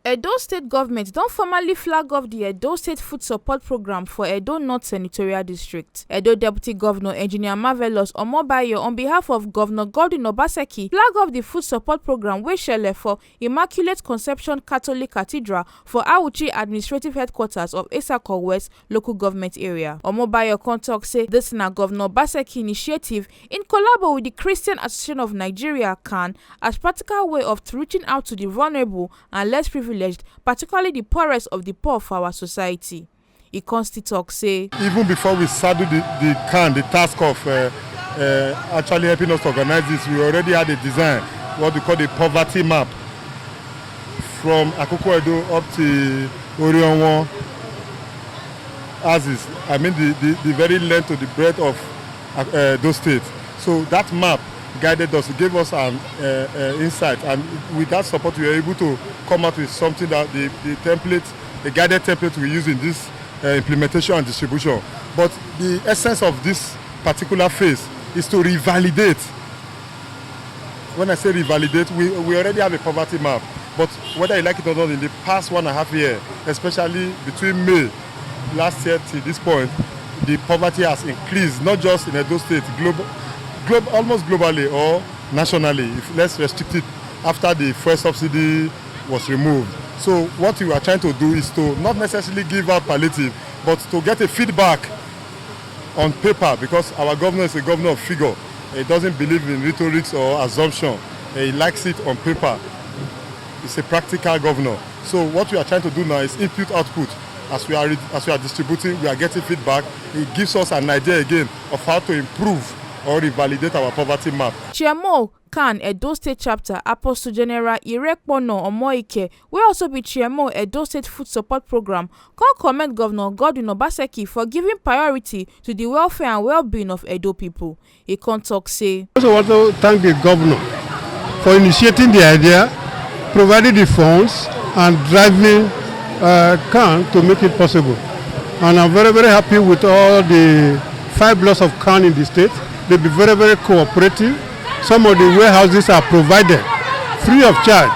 Edo State government don formally flag off the Edo State Food Support Program for Edo North Senatorial District. Edo Deputy Governor Engineer Marvelous Omobayo, on behalf of Governor Godwin Obaseki, flag off the Food Support Program wey shele for Immaculate Conception Catholic Cathedral for Auchi Administrative Headquarters of Esako West Local Government Area. Omobayo con tok say this na Governor Obaseki initiative in collabo with the Christian Association of Nigeria (CAN) as practical way of reaching out to the vulnerable and less privileged, particularly the poorest of the poor for our society. He constantly talks say, even before we started the CAN, the task of actually helping us to organize this, we already had a design, what we call the poverty map, from Akoko Edo up to Orionwo, as is, I mean the very length to the breadth of those states. So that map guided us, it gave us an insight, and with that support we were able to come out with something that the guided template we use in this implementation and distribution. But the essence of this particular phase is to revalidate. When I say revalidate, we already have a poverty map, but whether you like it or not, in the past 1.5 years, especially between May last year to this point, the poverty has increased, not just in Edo State, almost globally or nationally, if less restricted after the first subsidy was removed. So what we are trying to do is to not necessarily give out palliative, but to get a feedback on paper, because our governor is a governor of figure. He doesn't believe in rhetorics or assumption. He likes it on paper. He's a practical governor. So what we are trying to do now is input-output. As we are distributing, we are getting feedback. It gives us an idea again of how to improve or revalidate our poverty map. Chairman CAN Edo State Chapter Apostle General Irekpono Omoike, wey also be Chairman Edo State Food Support Program, can commend Governor Godwin Obaseki for giving priority to the welfare and well-being of Edo people. He can talk say, I also want to thank the governor for initiating the idea, providing the funds, and driving CAN to make it possible. And I'm very, very happy with all the 5 blocks of CAN in the state. They'll be very, very cooperative. Some of the warehouses are provided free of charge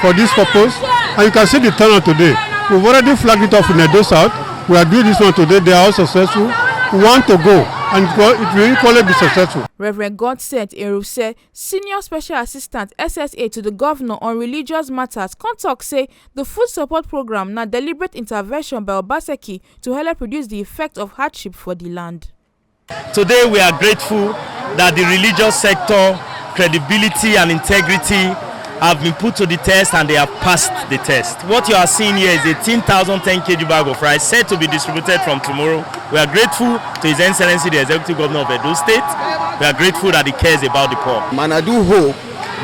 for this purpose. And you can see the turnout today. We've already flagged it off in Edo South. We are doing this one today. They are all successful. We want to go, and it will equally be successful. Reverend Godsent Eruse, Senior Special Assistant SSA to the Governor on Religious Matters, Contact say the food support program na deliberate intervention by Obaseki to help reduce the effect of hardship for the land. Today we are grateful that the religious sector credibility and integrity have been put to the test, and they have passed the test. What you are seeing here is a 10,010 kg bag of rice set to be distributed from tomorrow. We are grateful to His Excellency the Executive Governor of Edo State. We are grateful that he cares about the poor. And I do hope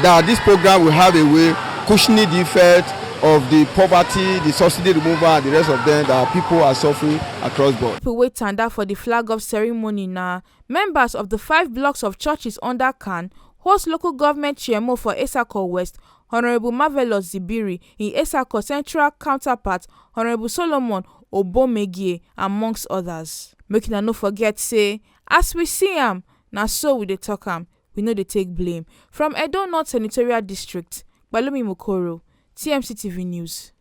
that this program will have a way cushioning the effect of the poverty, the subsidy removal, and the rest of them that people are suffering across board. People wait tanda for the flag off ceremony now. Members of the 5 blocks of churches under CAN host local government chairman for Esako West, Honorable Marvelous Zibiri, in Esako Central counterpart, Honorable Solomon Obomegie, amongst others. Make una no forget say, as we see am, na so we dey talk am, we no dey take blame. From Edo North Senatorial District, Balomi Mokoro, TMC TV News.